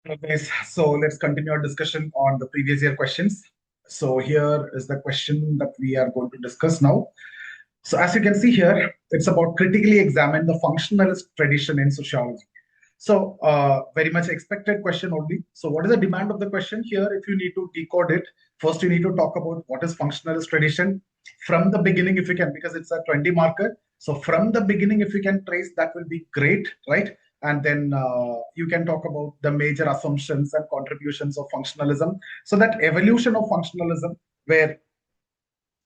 Okay, so let's continue our discussion on the previous year questions. So here is the question that we are going to discuss now. So as you can see here, it's about critically examine the functionalist tradition in sociology. So very much expected question only. So what is the demand of the question here? If you need to decode it, first you need to talk about what is functionalist tradition from the beginning if you can, because it's a 20 marker. So from the beginning, if you can trace, that will be great, right? And then you can talk about the major assumptions and contributions of functionalism. So that evolution of functionalism, where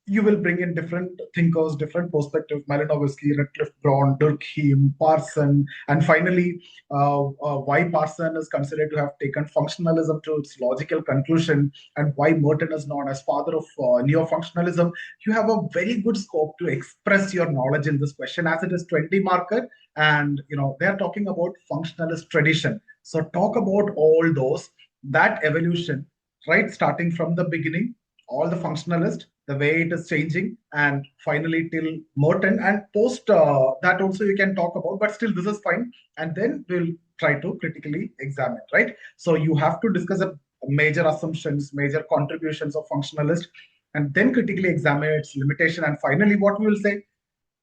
you will bring in different thinkers, different perspectives, Malinowski, Radcliffe Brown, Durkheim, Parson, and finally, why Parson is considered to have taken functionalism to its logical conclusion, and why Merton is known as father of neo-functionalism. You have a very good scope to express your knowledge in this question, as it is 20 marker, and they are talking about functionalist tradition. So talk about all those, that evolution, right, starting from the beginning, all the functionalist, the way it is changing, and finally till Merton, and post that also you can talk about, but still this is fine. And then we'll try to critically examine, right? So you have to discuss a major assumptions, major contributions of functionalist, and then critically examine its limitation. And finally, what we will say,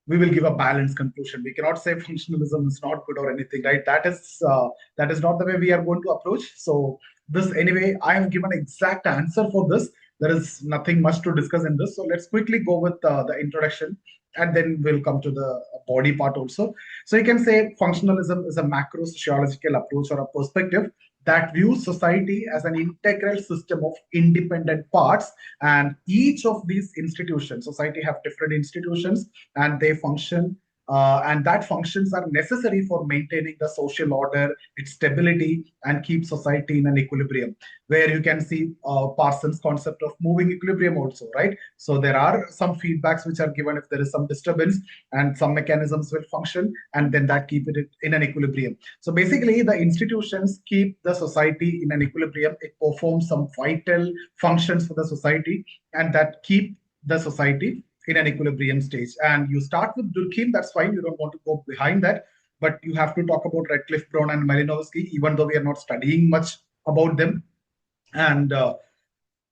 we will give a balanced conclusion. We cannot say functionalism is not good or anything, right? That is not the way we are going to approach. So this anyway, I have given exact answer for this. There is nothing much to discuss in this. So let's quickly go with the introduction, and then we'll come to the body part also. So you can say functionalism is a macro sociological approach or a perspective that views society as an integral system of independent parts, and each of these institutions, society have different institutions, and they function, and that functions are necessary for maintaining the social order, its stability, and keep society in an equilibrium. Where you can see Parsons' concept of moving equilibrium also, right? So there are some feedbacks which are given if there is some disturbance, and some mechanisms will function, and then that keep it in an equilibrium. So basically, the institutions keep the society in an equilibrium. It performs some vital functions for the society, and that keep the society in an equilibrium stage. And you start with Durkheim, that's fine. You don't want to go behind that, but you have to talk about Radcliffe Brown and Malinowski, even though we are not studying much about them. And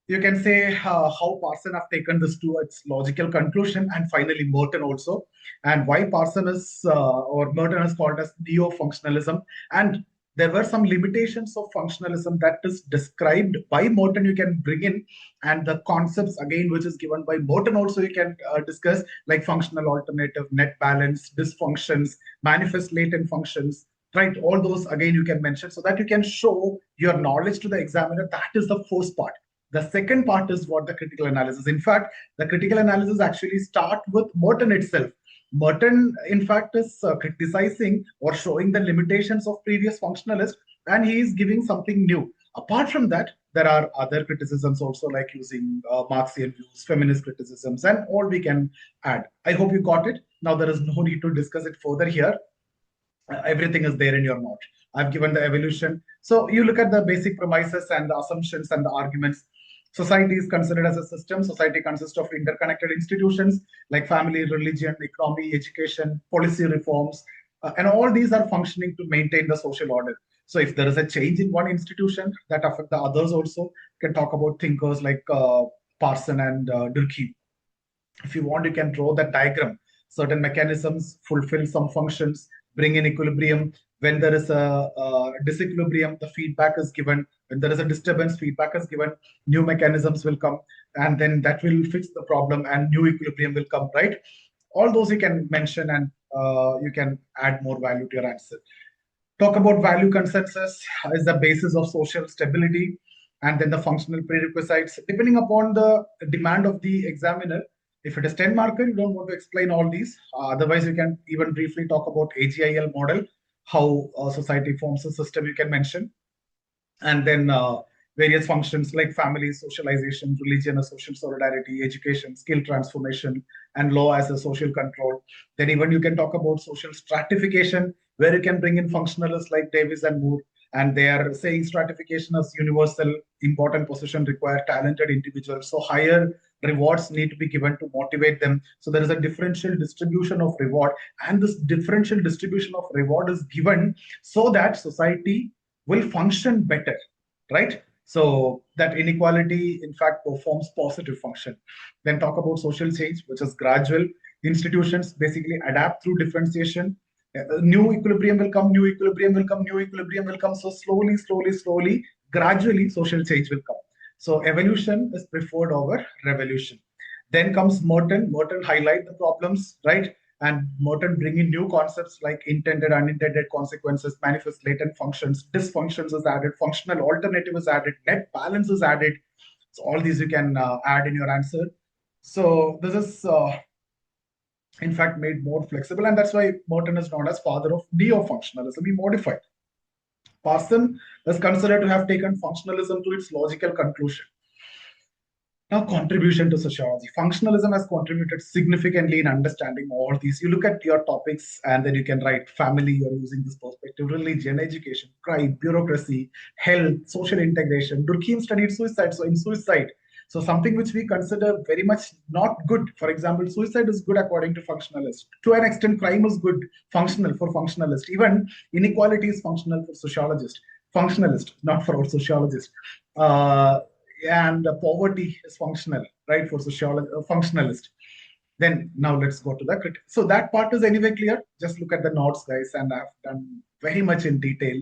you can say how Parson have taken this to its logical conclusion, and finally Merton also, and why Parson is or Merton is called as neo-functionalism. And there were some limitations of functionalism that is described by Merton. You can bring in, and the concepts again which is given by Merton also you can discuss, like functional alternative, net balance, dysfunctions, manifest latent functions, right? All those again you can mention, so that you can show your knowledge to the examiner. That is the first part. The second part is what the critical analysis. In fact, the critical analysis actually start with Merton itself. Merton, in fact, is criticizing or showing the limitations of previous functionalists, and he is giving something new. Apart from that, there are other criticisms also, like using Marxian views, feminist criticisms, and all we can add. I hope you got it. Now there is no need to discuss it further here. Everything is there in your note. I've given the evolution. So you look at the basic premises and the assumptions and the arguments. Society is considered as a system. Society consists of interconnected institutions like family, religion, economy, education, policy reforms, and all these are functioning to maintain the social order. So if there is a change in one institution, that affect the others also. You can talk about thinkers like Parson and Durkheim. If you want, you can draw that diagram. Certain mechanisms fulfill some functions, bring in equilibrium. When there is a disequilibrium, the feedback is given. When there is a disturbance, feedback is given. New mechanisms will come, and then that will fix the problem, and new equilibrium will come, right? All those you can mention, and you can add more value to your answer. Talk about value consensus is the basis of social stability, and then the functional prerequisites, depending upon the demand of the examiner. If it is 10 marker, you don't want to explain all these. Otherwise, you can even briefly talk about AGIL model, how society forms a system you can mention, and then various functions like family, socialization, religion, a social solidarity, education, skill transformation, and law as a social control. Then even you can talk about social stratification, where you can bring in functionalists like Davis and Moore, and they are saying stratification as universal, important position require talented individuals. So higher rewards need to be given to motivate them. So there is a differential distribution of reward, and this differential distribution of reward is given so that society will function better, right? So that inequality, in fact, performs positive function. Then talk about social change, which is gradual. Institutions basically adapt through differentiation. New equilibrium will come, new equilibrium will come, new equilibrium will come. So slowly, slowly, slowly, gradually, social change will come. So evolution is preferred over revolution. Then comes Merton. Merton highlight the problems, right? And Merton bring in new concepts like intended, unintended consequences, manifest latent functions, dysfunctions is added, functional alternative is added, net balance is added. So all these you can add in your answer. So this is, in fact, made more flexible, and that's why Merton is known as father of neo-functionalism. He modified. Parson is considered to have taken functionalism to its logical conclusion. Now, contribution to sociology. Functionalism has contributed significantly in understanding all these. You look at your topics and then you can write family, you're using this perspective, religion, education, crime, bureaucracy, health, social integration. Durkheim studied suicide. So, in suicide, so something which we consider very much not good. For example, suicide is good according to functionalist. To an extent, crime is good, functional for functionalist. Even inequality is functional for sociologist. Functionalist, not for our sociologist. And poverty is functional, right, for sociology, functionalist. Then now let's go to the critic. So that part is anyway clear. Just look at the notes, guys, and I've done very much in detail.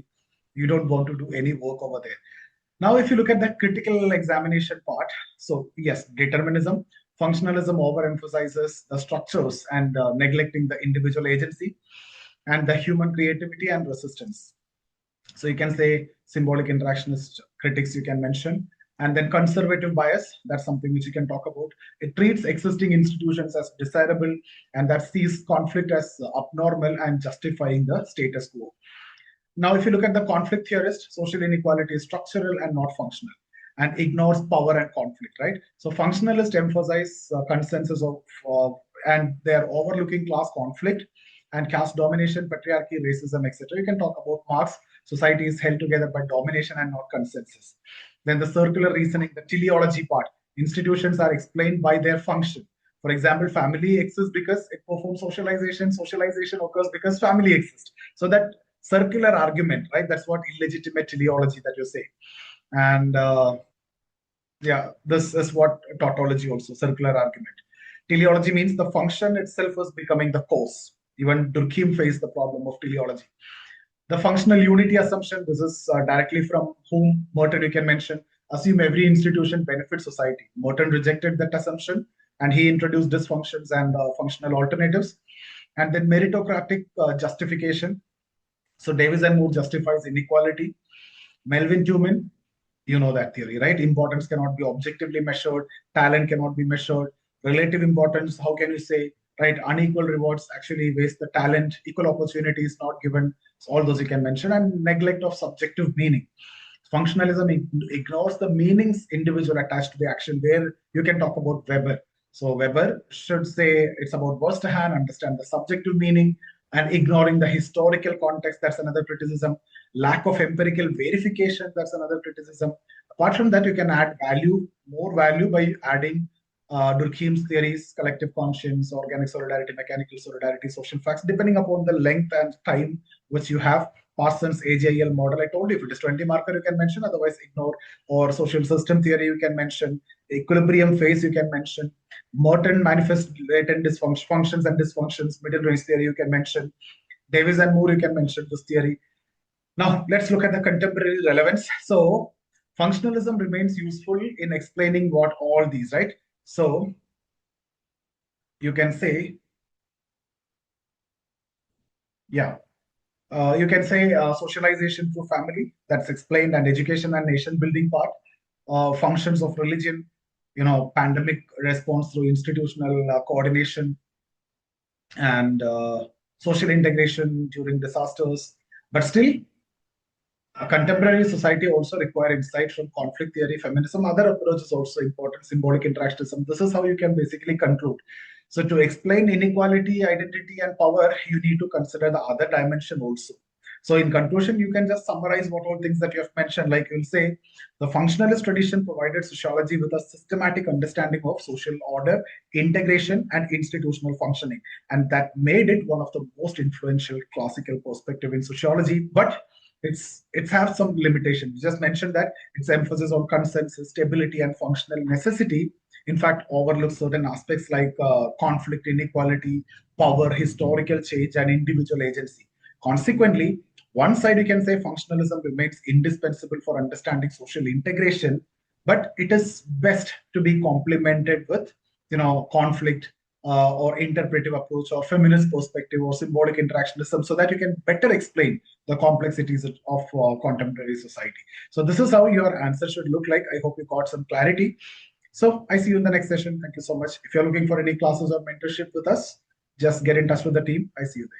You don't want to do any work over there. Now, if you look at the critical examination part, so yes, determinism, functionalism overemphasizes the structures and neglecting the individual agency and the human creativity and resistance. So you can say symbolic interactionist critics you can mention. And then conservative bias, that's something which you can talk about. It treats existing institutions as desirable and that sees conflict as abnormal and justifying the status quo. Now, if you look at the conflict theorist, social inequality is structural and not functional and ignores power and conflict, right? So functionalists emphasize consensus of, and they're overlooking class conflict and caste domination, patriarchy, racism, etc. You can talk about Marx. Society is held together by domination and not consensus. Then the circular reasoning, the teleology part. Institutions are explained by their function. For example, family exists because it performs socialization. Socialization occurs because family exists. So that circular argument, right? That's what illegitimate teleology that you say. And yeah, this is what tautology also, circular argument. Teleology means the function itself is becoming the cause. Even Durkheim faced the problem of teleology. The functional unity assumption, this is directly from whom Merton you can mention. Assume every institution benefits society. Merton rejected that assumption and he introduced dysfunctions and functional alternatives. And then meritocratic justification. So Davis and Moore justifies inequality. Melvin Tumin, you know that theory, right? Importance cannot be objectively measured. Talent cannot be measured. Relative importance, how can you say, right? Unequal rewards actually waste the talent. Equal opportunities not given. So all those you can mention. And neglect of subjective meaning. Functionalism ignores the meanings individual attached to the action, where you can talk about Weber. So Weber should say it's about Verstehen, understand the subjective meaning, and ignoring the historical context. That's another criticism. Lack of empirical verification. That's another criticism. Apart from that, you can add value, more value by adding Durkheim's theories, collective conscience, organic solidarity, mechanical solidarity, social facts, depending upon the length and time which you have. Parsons AGIL model, I told you, if it is 20 marker, you can mention, otherwise ignore. Or social system theory, you can mention. Equilibrium phase, you can mention. Merton manifest latent functions and dysfunctions. Middle range theory, you can mention. Davis and Moore, you can mention this theory. Now, let's look at the contemporary relevance. So, functionalism remains useful in explaining what all these, right? So, you can say, yeah, you can say socialization through family, that's explained, and education and nation building part, functions of religion, pandemic response through institutional coordination, and social integration during disasters. But still, a contemporary society also require insight from conflict theory, feminism, other approaches also important, symbolic interactionism. This is how you can basically conclude. So to explain inequality, identity, and power, you need to consider the other dimension also. So in conclusion, you can just summarize what all things that you have mentioned. Like you'll say, the functionalist tradition provided sociology with a systematic understanding of social order, integration, and institutional functioning. And that made it one of the most influential classical perspective in sociology. But it's have some limitations. You just mentioned that its emphasis on consensus, stability, and functional necessity, in fact, overlooks certain aspects like conflict, inequality, power, historical change, and individual agency. Consequently, one side you can say functionalism remains indispensable for understanding social integration, but it is best to be complemented with conflict or interpretive approach or feminist perspective or symbolic interactionism so that you can better explain the complexities of contemporary society. So this is how your answer should look like. I hope you got some clarity. So I see you in the next session. Thank you so much. If you're looking for any classes or mentorship with us, just get in touch with the team. I see you there.